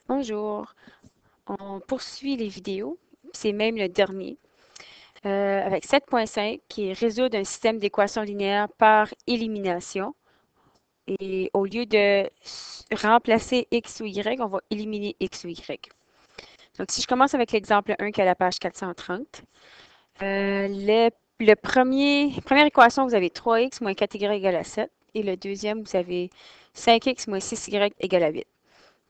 Bonjour, on poursuit les vidéos, c'est même le dernier, avec 7.5 qui est résoudre un système d'équations linéaires par élimination. Et au lieu de remplacer x ou y, on va éliminer x ou y. Donc, si je commence avec l'exemple 1 qui est à la page 430, première équation, vous avez 3x moins 4y égale à 7. Et le deuxième, vous avez 5x moins 6y égale à 8.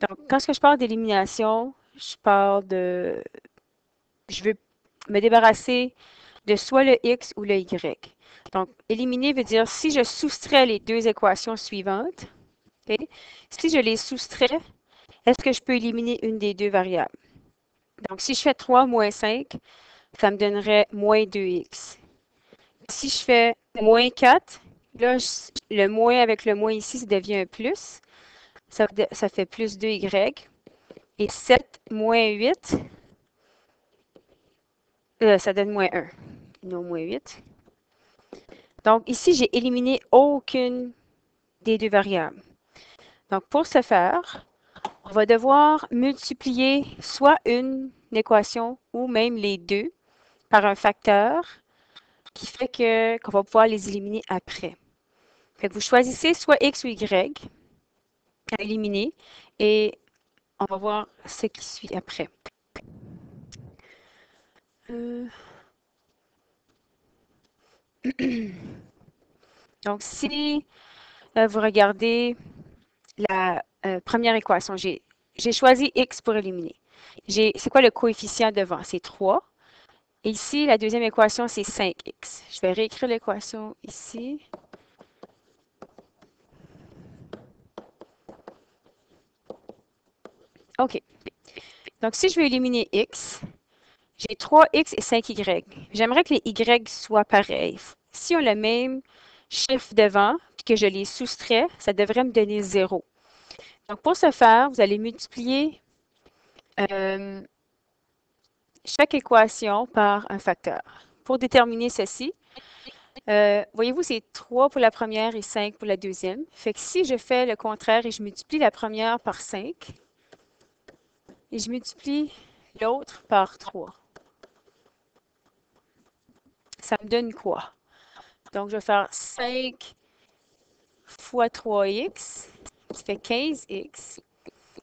Donc, quand je parle d'élimination, je parle de je veux me débarrasser de soit le x ou le y. Donc, éliminer veut dire si je soustrais les deux équations suivantes, ok, si je les soustrais, est-ce que je peux éliminer une des deux variables? Donc, si je fais 3 moins 5, ça me donnerait moins 2x. Si je fais moins 4, là, le moins avec le moins ici, ça devient un plus. Ça fait plus 2y. Et 7 moins 8, ça donne moins 1. Non, moins 8. Donc, ici, j'ai éliminé aucune des deux variables. Donc, pour ce faire, on va devoir multiplier soit une équation ou même les deux par un facteur qui fait qu'on va pouvoir les éliminer après. Fait que vous choisissez soit x ou y à éliminer et on va voir ce qui suit après. Euh, Donc, si vous regardez la première équation, j'ai choisi x pour éliminer. C'est quoi le coefficient devant? C'est 3. Et ici, la deuxième équation, c'est 5x. Je vais réécrire l'équation ici. OK. Donc, si je veux éliminer x, j'ai 3x et 5y. J'aimerais que les y soient pareils. Si on a le même chiffre devant, puis que je les soustrais, ça devrait me donner 0. Donc, pour ce faire, vous allez multiplier euh, chaque équation par un facteur. Pour déterminer ceci, voyez-vous, c'est 3 pour la première et 5 pour la deuxième. Fait que si je fais le contraire et je multiplie la première par 5 et je multiplie l'autre par 3, ça me donne quoi? Donc, je vais faire 5 fois 3x, qui fait 15x,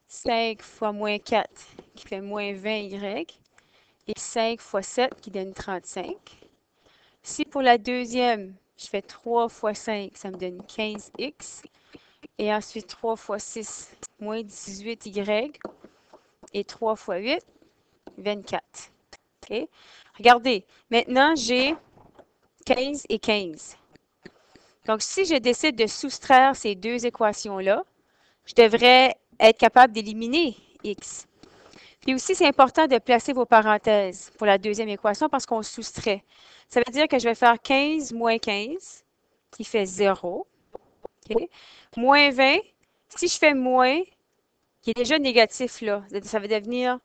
5 fois moins 4, qui fait moins 20y, et 5 fois 7, qui donne 35. Si pour la deuxième, je fais 3 fois 5, ça me donne 15x. Et ensuite 3 fois 6, moins 18y. Et 3 fois 8, 24. OK? Regardez, maintenant j'ai 15 et 15. Donc, si je décide de soustraire ces deux équations-là, je devrais être capable d'éliminer x. Puis aussi, c'est important de placer vos parenthèses pour la deuxième équation parce qu'on soustrait. Ça veut dire que je vais faire 15 moins 15, qui fait 0. OK? Moins 20. Si je fais moins, qui est déjà négatif là, ça va devenir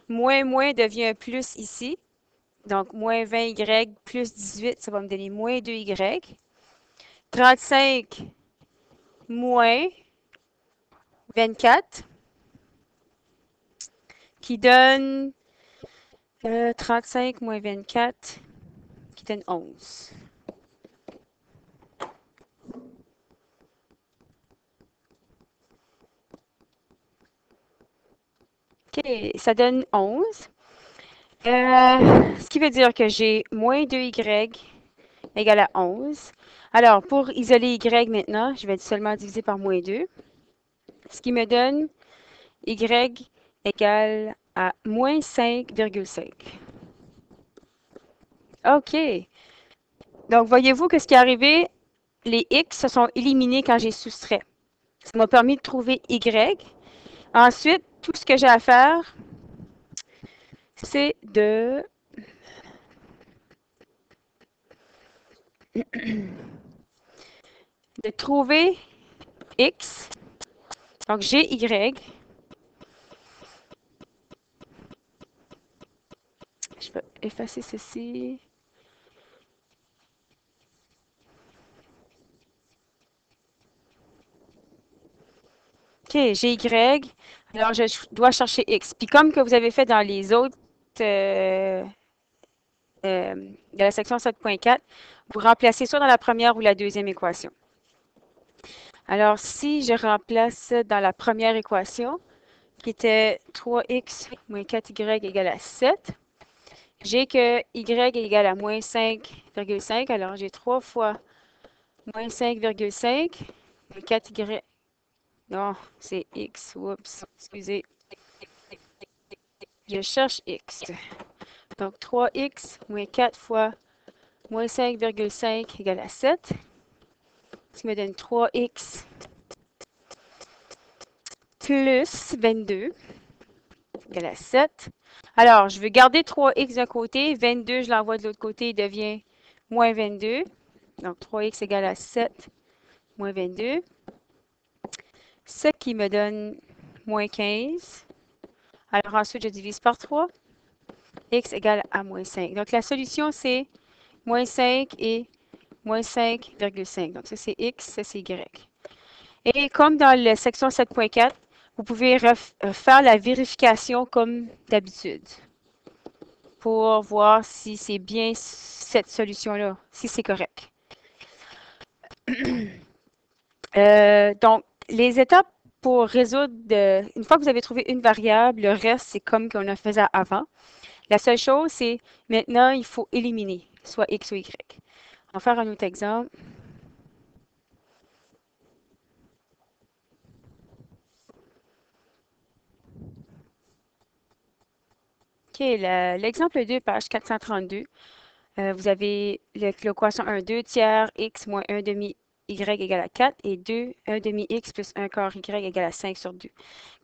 moins moins devient un plus ici. Donc, moins 20y plus 18, ça va me donner moins 2y. 35 moins 24, qui donne 35 moins 24, qui donne 11. OK, ça donne 11. Ce qui veut dire que j'ai moins 2y égale à 11. Alors, pour isoler y maintenant, je vais seulement diviser par moins 2, ce qui me donne y égale à moins 5,5. OK. Donc, voyez-vous que ce qui est arrivé, les x se sont éliminés quand j'ai soustrait. Ça m'a permis de trouver y. Ensuite, tout ce que j'ai à faire, c'est de trouver x. Donc, j'ai y. Je vais effacer ceci. OK, j'ai y. Alors, je dois chercher x. Puis comme que vous avez fait dans les autres de la section 7.4, vous remplacez soit dans la première ou la deuxième équation. Alors, si je remplace dans la première équation, qui était 3x moins 4y égale à 7, j'ai que y est égal à moins 5,5. Alors, j'ai 3 fois moins 5,5, moins 4y. Non, c'est x. Oups, excusez. Je cherche x. Donc, 3x moins 4 fois moins 5,5 égale à 7. Ce qui me donne 3x plus 22 égale à 7. Alors, je veux garder 3x d'un côté. 22, je l'envoie de l'autre côté. Il devient moins 22. Donc, 3x égale à 7 moins 22. Ce qui me donne moins 15. Alors, ensuite, je divise par 3. X égale à moins 5. Donc, la solution, c'est moins 5 et moins 5,5. Donc, ça, c'est X, ça, c'est Y. Et comme dans la section 7.4, vous pouvez faire la vérification comme d'habitude pour voir si c'est bien cette solution-là, si c'est correct. Donc, les étapes pour résoudre, une fois que vous avez trouvé une variable, le reste, c'est comme qu'on a fait avant. La seule chose, c'est maintenant, il faut éliminer soit X ou Y. On va faire un autre exemple. OK, l'exemple 2, page 432. Vous avez l'équation 1, 2 tiers x moins 1 demi y égale à 4 et 2, 1 demi x plus 1 quart y égale à 5 sur 2.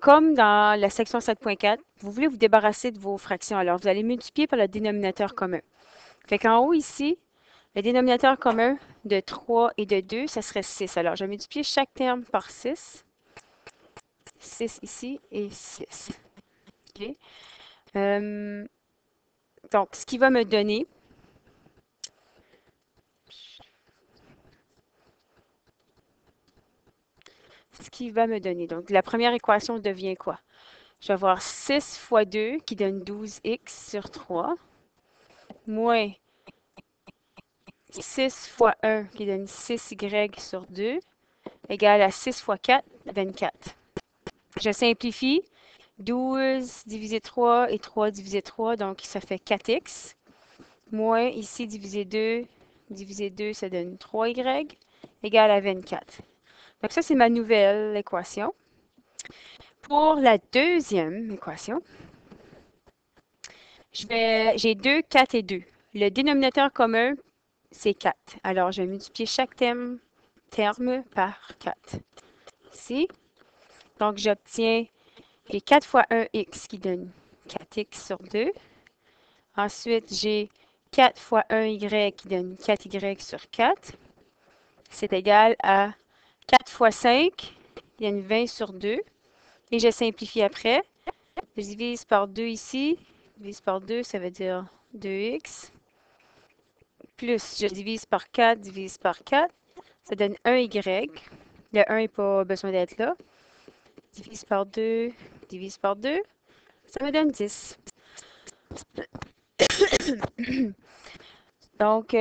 Comme dans la section 7.4, vous voulez vous débarrasser de vos fractions. Alors, vous allez multiplier par le dénominateur commun. Fait qu'en haut ici, le dénominateur commun de 3 et de 2, ça serait 6. Alors, je vais multiplier chaque terme par 6. 6 ici et 6. OK. Donc, ce qui va me donner, donc la première équation devient quoi? Je vais avoir 6 fois 2 qui donne 12x sur 3, moins 6 fois 1 qui donne 6y sur 2, égale à 6 fois 4, 24. Je simplifie. 12 divisé 3 et 3 divisé 3, donc ça fait 4x. Moins ici divisé 2, ça donne 3y, égale à 24. Donc ça, c'est ma nouvelle équation. Pour la deuxième équation, j'ai 2, 4 et 2. Le dénominateur commun, c'est 4. Alors, je vais multiplier chaque terme par 4. Ici. Donc, j'obtiens j'ai 4 fois 1x qui donne 4x sur 2. Ensuite, j'ai 4 fois 1y qui donne 4y sur 4. C'est égal à 4 fois 5 qui donne 20 sur 2. Et je simplifie après. Je divise par 2 ici. Je divise par 2, ça veut dire 2x. Plus, je divise par 4, divise par 4. Ça donne 1y. Le 1 n'a pas besoin d'être là. Divise par 2, divise par 2. Ça me donne 10. Donc,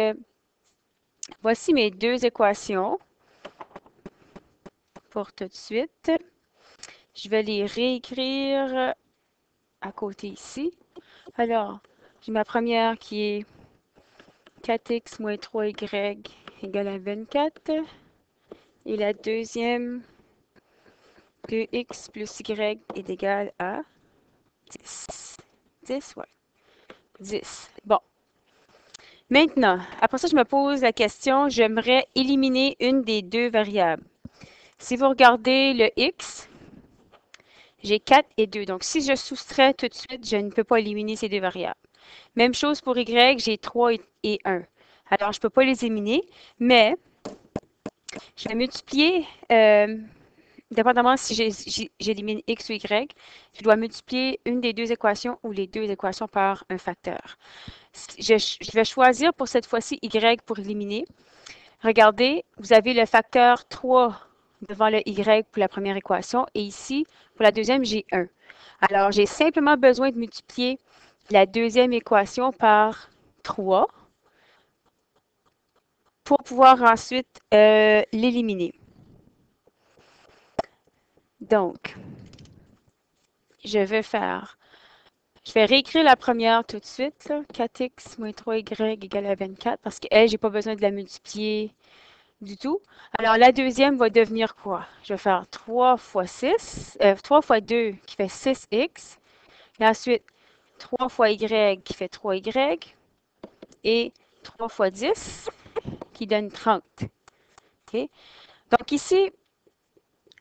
voici mes deux équations pour tout de suite. Je vais les réécrire à côté ici. Alors, j'ai ma première qui est 4x moins 3y égale à 24. Et la deuxième, 2x plus y est égal à 10. 10, ouais. 10. Bon. Maintenant, après ça, je me pose la question, j'aimerais éliminer une des deux variables. Si vous regardez le x, j'ai 4 et 2. Donc, si je soustrais tout de suite, je ne peux pas éliminer ces deux variables. Même chose pour y, j'ai 3 et 1. Alors, je ne peux pas les éliminer, mais je vais multiplier, dépendamment si j'élimine x ou y, je dois multiplier une des deux équations ou les deux équations par un facteur. Je vais choisir pour cette fois-ci y pour éliminer. Regardez, vous avez le facteur 3 devant le y pour la première équation. Et ici, pour la deuxième, j'ai 1. Alors, j'ai simplement besoin de multiplier la deuxième équation par 3 pour pouvoir ensuite l'éliminer. Donc, je vais réécrire la première tout de suite, là. 4x moins 3y égale à 24, parce qu'elle, je n'ai pas besoin de la multiplier du tout. Alors, la deuxième va devenir quoi? Je vais faire 3 fois 3 fois 2 qui fait 6x. Et ensuite, 3 fois y qui fait 3y. Et 3 fois 10 qui donne 30. OK? Donc ici,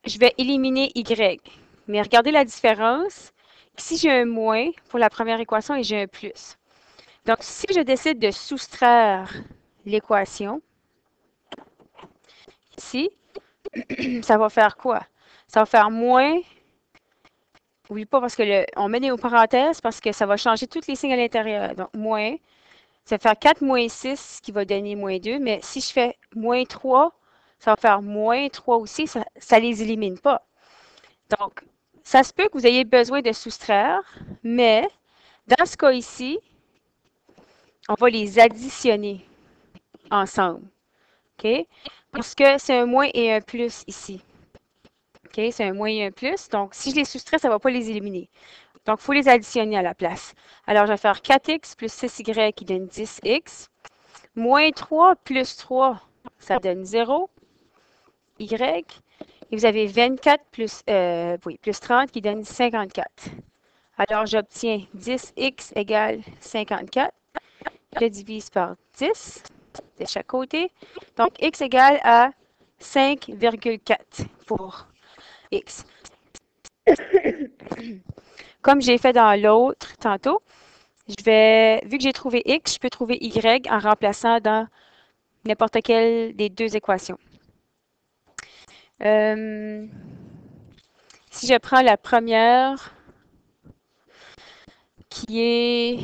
je vais éliminer y. Mais regardez la différence. Ici, j'ai un moins pour la première équation et j'ai un plus. Donc, si je décide de soustraire l'équation, ici, ça va faire quoi? Ça va faire moins. Oui, pas parce que on met des parenthèses parce que ça va changer tous les signes à l'intérieur. Donc, moins. Ça va faire 4 moins 6 qui va donner moins 2. Mais si je fais moins 3, ça va faire moins 3 aussi. Ça ne les élimine pas. Donc, ça se peut que vous ayez besoin de soustraire, mais dans ce cas ici, on va les additionner ensemble. OK? Parce que c'est un moins et un plus ici. OK? C'est un moins et un plus. Donc, si je les soustrais, ça ne va pas les éliminer. Donc, il faut les additionner à la place. Alors, je vais faire 4x plus 6y qui donne 10x. Moins 3 plus 3, ça donne 0. Y. Et vous avez 24 plus 30 qui donne 54. Alors, j'obtiens 10x égale 54. Je divise par 10 de chaque côté. Donc, x égale à 5,4 pour x. Comme j'ai fait dans l'autre tantôt, vu que j'ai trouvé x, je peux trouver y en remplaçant dans n'importe quelle des deux équations. Si je prends la première, qui est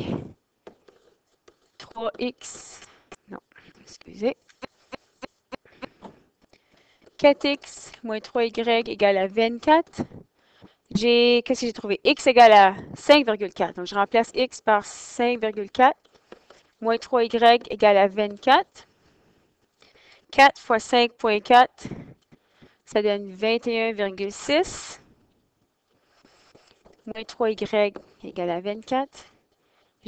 3x, non, excusez, 4x moins 3y égale à 24. Qu'est-ce que j'ai trouvé? X égale à 5,4. Donc, je remplace x par 5,4. Moins 3y égale à 24. 4 fois 5,4, ça donne 21,6. Moins 3y égale à 24.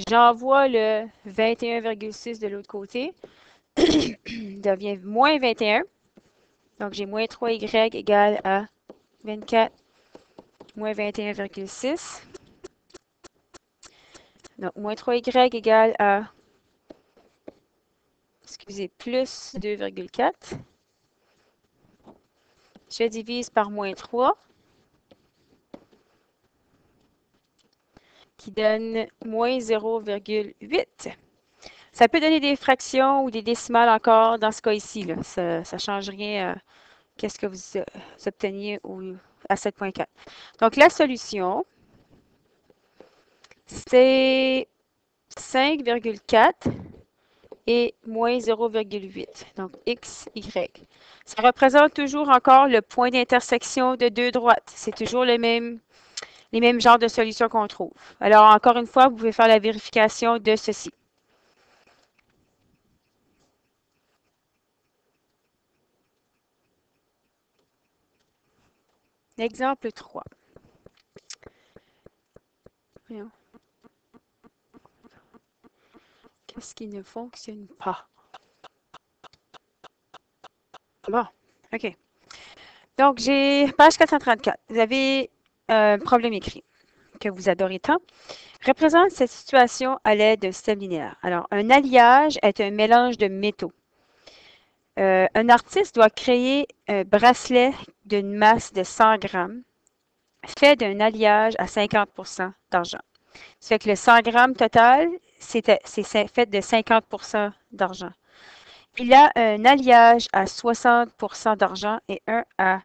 J'envoie le 21,6 de l'autre côté. Il devient moins 21. Donc, j'ai moins 3y égale à 24 moins 21,6. Donc, moins 3y égale à, plus 2,4. Je divise par moins 3, qui donne moins 0,8. Ça peut donner des fractions ou des décimales encore dans ce cas ici. Là. Ça ne change rien à qu'est-ce que vous obteniez à 7,4. Donc, la solution, c'est 5,4 et moins 0,8. Donc, x, y. Ça représente toujours encore le point d'intersection de deux droites. C'est toujours les mêmes genres de solutions qu'on trouve. Alors, encore une fois, vous pouvez faire la vérification de ceci. Exemple 3. Voyons. Qu'est-ce qui ne fonctionne pas? Bon, OK. Donc, j'ai page 434. Vous avez un problème écrit que vous adorez tant. Représente cette situation à l'aide d'un système linéaire. Alors, un alliage est un mélange de métaux. Un artiste doit créer un bracelet d'une masse de 100 grammes fait d'un alliage à 50% d'argent. Ça fait que le 100 grammes total, c'est fait de 50% d'argent. Il a un alliage à 60% d'argent et un à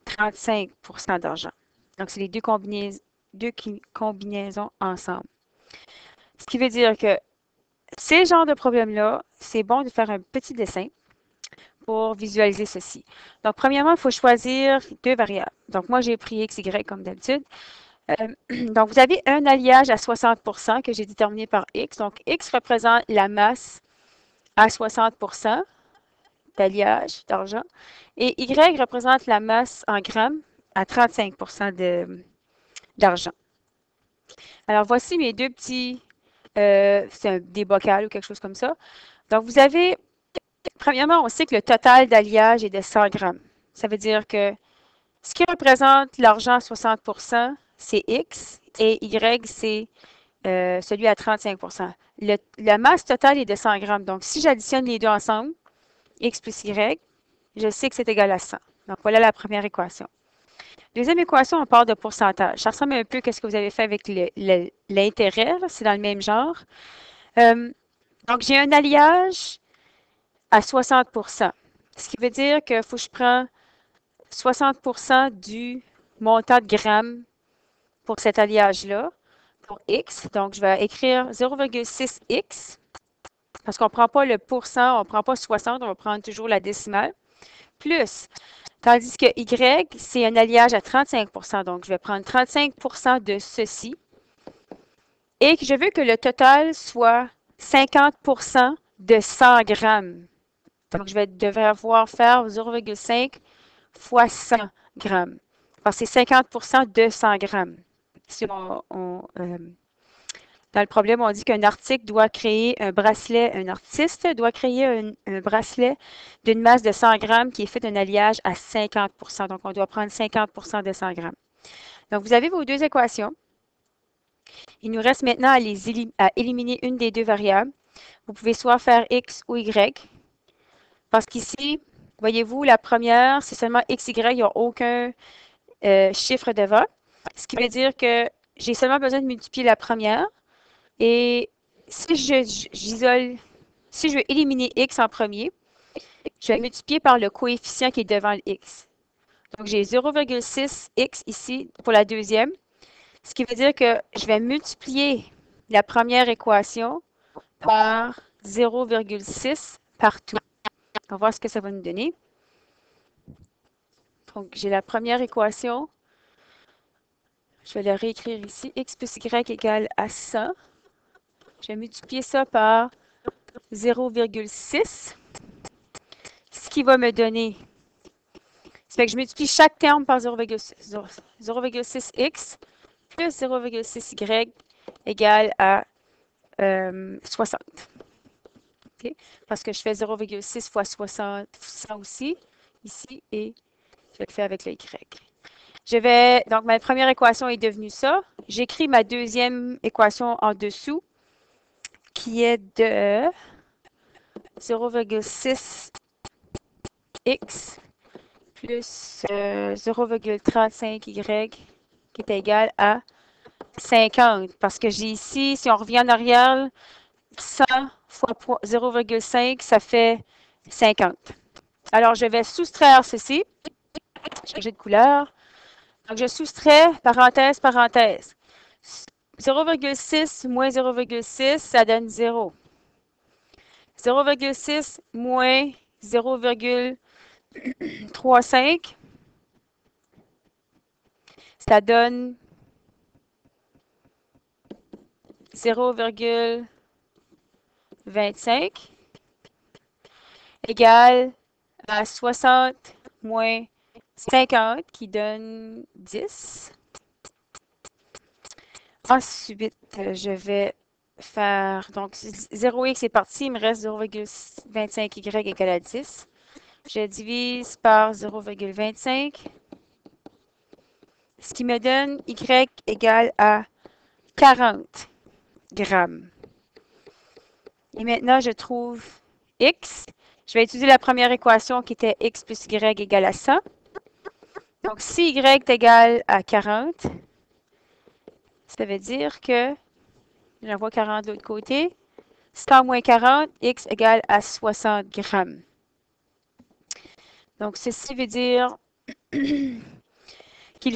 35% d'argent. Donc, c'est les deux combinaisons ensemble. Ce qui veut dire que ces genres de problèmes-là, c'est bon de faire un petit dessin pour visualiser ceci. Donc, premièrement, il faut choisir deux variables. Donc, moi, j'ai pris x, y comme d'habitude. Donc, vous avez un alliage à 60% que j'ai déterminé par x. Donc, x représente la masse à 60% d'alliage d'argent et y représente la masse en grammes à 35% d'argent. Alors, voici mes deux petits, c'est des bocals ou quelque chose comme ça. Donc, vous avez, premièrement, on sait que le total d'alliage est de 100 grammes. Ça veut dire que ce qui représente l'argent à 60%, c'est X et Y, c'est celui à 35%. La masse totale est de 100 grammes. Donc, si j'additionne les deux ensemble, X plus Y, je sais que c'est égal à 100. Donc, voilà la première équation. Deuxième équation, on parle de pourcentage. Ça ressemble un peu à ce que vous avez fait avec l'intérêt. C'est dans le même genre. Donc, j'ai un alliage à 60%. Ce qui veut dire qu'il faut que je prenne 60% du montant de grammes pour cet alliage-là, pour X. Donc, je vais écrire 0,6X, parce qu'on ne prend pas le pourcent, on ne prend pas 60, on va prendre toujours la décimale, plus, tandis que Y, c'est un alliage à 35%. Donc, je vais prendre 35% de ceci, et que je veux que le total soit 50% de 100 grammes. Donc, je vais devoir faire 0,5 fois 100 grammes. Parce que c'est 50% de 100 grammes. Si dans le problème, on dit qu'un article doit créer un bracelet, un artiste doit créer un bracelet d'une masse de 100 grammes qui est fait d'un alliage à 50%. Donc, on doit prendre 50% de 100 grammes. Donc, vous avez vos deux équations. Il nous reste maintenant à éliminer une des deux variables. Vous pouvez soit faire x ou y, parce qu'ici, voyez-vous, la première, c'est seulement x, y, il n'y a aucun chiffre devant. Ce qui veut dire que j'ai seulement besoin de multiplier la première. Et si si je veux éliminer x en premier, je vais multiplier par le coefficient qui est devant le x. Donc, j'ai 0,6x ici pour la deuxième, ce qui veut dire que je vais multiplier la première équation par 0,6 partout. On va voir ce que ça va nous donner. Donc, j'ai la première équation. Je vais la réécrire ici. X plus Y égale à 100. Je vais multiplier ça par 0,6. Ce qui va me donner, c'est que je multiplie chaque terme par 0,6. 0,6x plus 0,6y égale à 60. Okay? Parce que je fais 0,6 fois 60 aussi, ici, et je le fais avec le y. Donc, ma première équation est devenue ça. J'écris ma deuxième équation en dessous, qui est de 0,6x plus 0,35y qui est égal à 50. Parce que j'ai ici, si on revient en arrière, 100 fois 0,5, ça fait 50. Alors, je vais soustraire ceci. Changer de couleur. Donc, je soustrais, parenthèse, parenthèse. 0,6 moins 0,6, ça donne 0. 0,6 moins 0,35, ça donne 0,25 égale à 60 moins 50 qui donne 10. Ensuite, je vais faire, donc 0x est parti, il me reste 0,25y égale à 10. Je divise par 0,25, ce qui me donne y égale à 40 grammes. Et maintenant, je trouve x. Je vais utiliser la première équation qui était x plus y égale à 100. Donc, si y est égal à 40, ça veut dire que, j'envoie 40 de l'autre côté, 100 moins 40, x égale à 60 grammes. Donc, ceci veut dire qu'il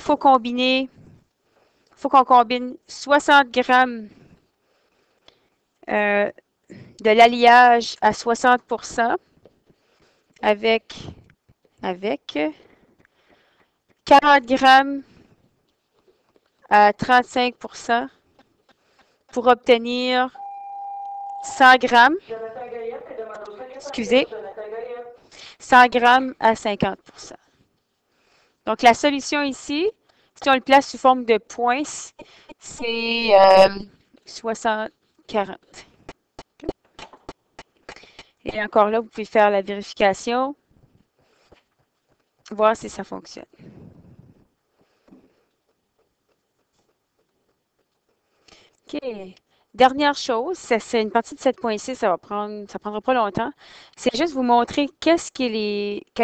faut qu'on combine 60 grammes de l'alliage à 60% avec 40 grammes à 35% pour obtenir 100 grammes, excusez, 100 grammes à 50%. Donc, la solution ici, si on le place sous forme de points, c'est 60-40. Et encore là, vous pouvez faire la vérification, voir si ça fonctionne. OK. Dernière chose, c'est une partie de 7.6, ça prendra pas longtemps. C'est juste vous montrer quelles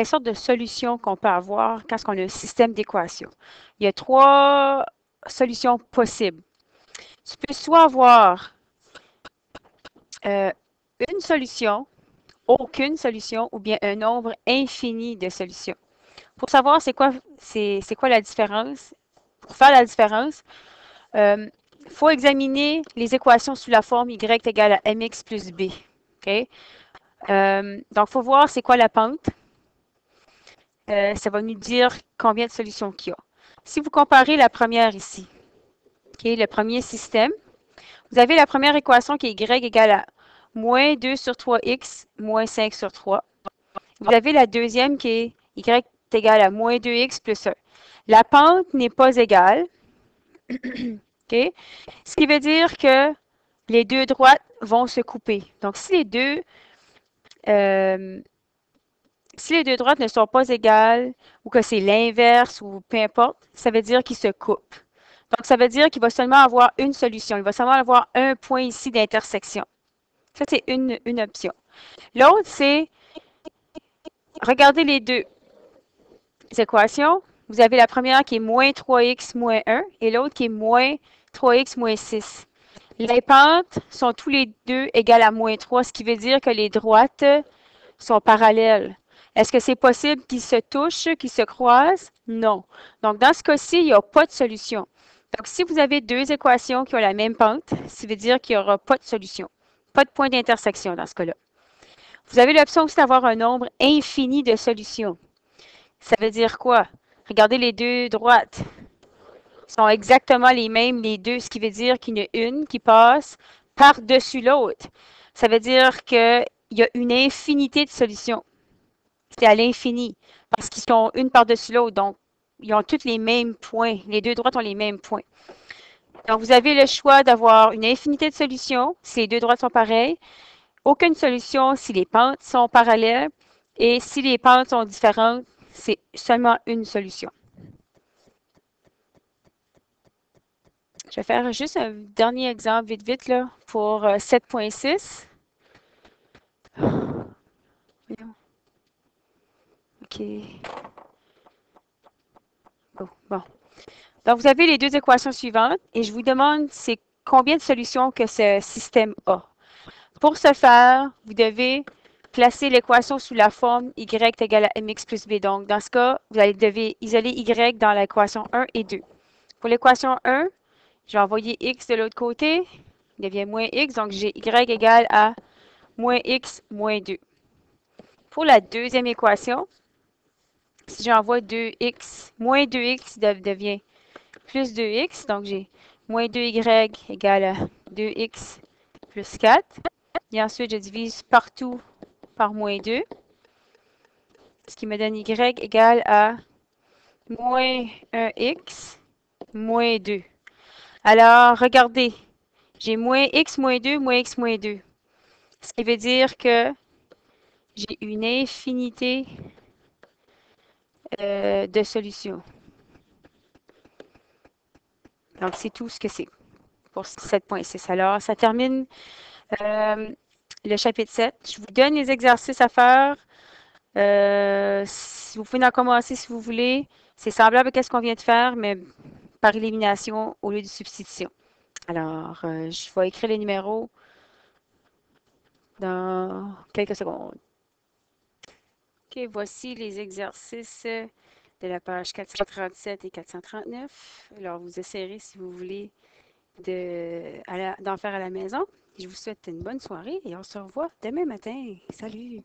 sortes de solutions qu'on peut avoir quand on a un système d'équations. Il y a 3 solutions possibles. Tu peux soit avoir une solution, aucune solution, ou bien un nombre infini de solutions. Pour savoir c'est quoi la différence, pour faire la différence, il faut examiner les équations sous la forme y égale à mx plus b. OK? Donc, il faut voir c'est quoi la pente. Ça va nous dire combien de solutions qu'il y a. Si vous comparez la première ici, okay, le premier système, vous avez la première équation qui est y égale à moins 2 sur 3x moins 5 sur 3. Vous avez la deuxième qui est y égale à moins 2x plus 1. La pente n'est pas égale. OK? Ce qui veut dire que les deux droites vont se couper. Donc, si les deux droites ne sont pas égales ou que c'est l'inverse ou peu importe, ça veut dire qu'ils se coupent. Donc, ça veut dire qu'il va seulement avoir une solution. Il va seulement avoir un point ici d'intersection. Ça, c'est une option. L'autre, c'est regarder les deux équations. Vous avez la première qui est moins 3x moins 1 et l'autre qui est moins 3x moins 6. Les pentes sont tous les deux égales à moins 3, ce qui veut dire que les droites sont parallèles. Est-ce que c'est possible qu'ils se touchent, qu'ils se croisent? Non. Donc, dans ce cas-ci, il n'y a pas de solution. Donc, si vous avez deux équations qui ont la même pente, ça veut dire qu'il n'y aura pas de solution. Pas de point d'intersection dans ce cas-là. Vous avez l'option aussi d'avoir un nombre infini de solutions. Ça veut dire quoi? Regardez les deux droites. Sont exactement les mêmes, les deux, ce qui veut dire qu'il y en a une qui passe par-dessus l'autre. Ça veut dire qu'il y a une infinité de solutions. C'est à l'infini, parce qu'ils sont une par-dessus l'autre. Donc, ils ont tous les mêmes points. Les deux droites ont les mêmes points. Donc, vous avez le choix d'avoir une infinité de solutions si les deux droites sont pareilles. Aucune solution si les pentes sont parallèles. Et si les pentes sont différentes, c'est seulement une solution. Je vais faire juste un dernier exemple vite, vite, là, pour 7.6. OK. Oh, bon. Donc, vous avez les deux équations suivantes et je vous demande c'est combien de solutions que ce système a. Pour ce faire, vous devez placer l'équation sous la forme y égale à mx plus b. Donc, dans ce cas, vous devez isoler y dans l'équation 1 et 2. Pour l'équation 1, je vais envoyer x de l'autre côté. Il devient moins x, donc j'ai y égale à moins x moins 2. Pour la deuxième équation, si j'envoie 2x, moins 2x devient plus 2x, donc j'ai moins 2y égale à 2x plus 4. Et ensuite, je divise partout par moins 2, ce qui me donne y égale à moins 1x moins 2. Alors, regardez, j'ai moins x moins 2, moins x moins 2. Ce qui veut dire que j'ai une infinité de solutions. Donc, c'est tout ce que c'est pour 7.6. Alors, ça termine le chapitre 7. Je vous donne les exercices à faire. Vous pouvez en commencer si vous voulez. C'est semblable à ce qu'on vient de faire, mais par élimination au lieu de substitution. Alors, je vais écrire les numéros dans quelques secondes. OK, voici les exercices de la page 437 et 439. Alors, vous essayerez si vous voulez d'en faire à la maison. Je vous souhaite une bonne soirée et on se revoit demain matin. Salut!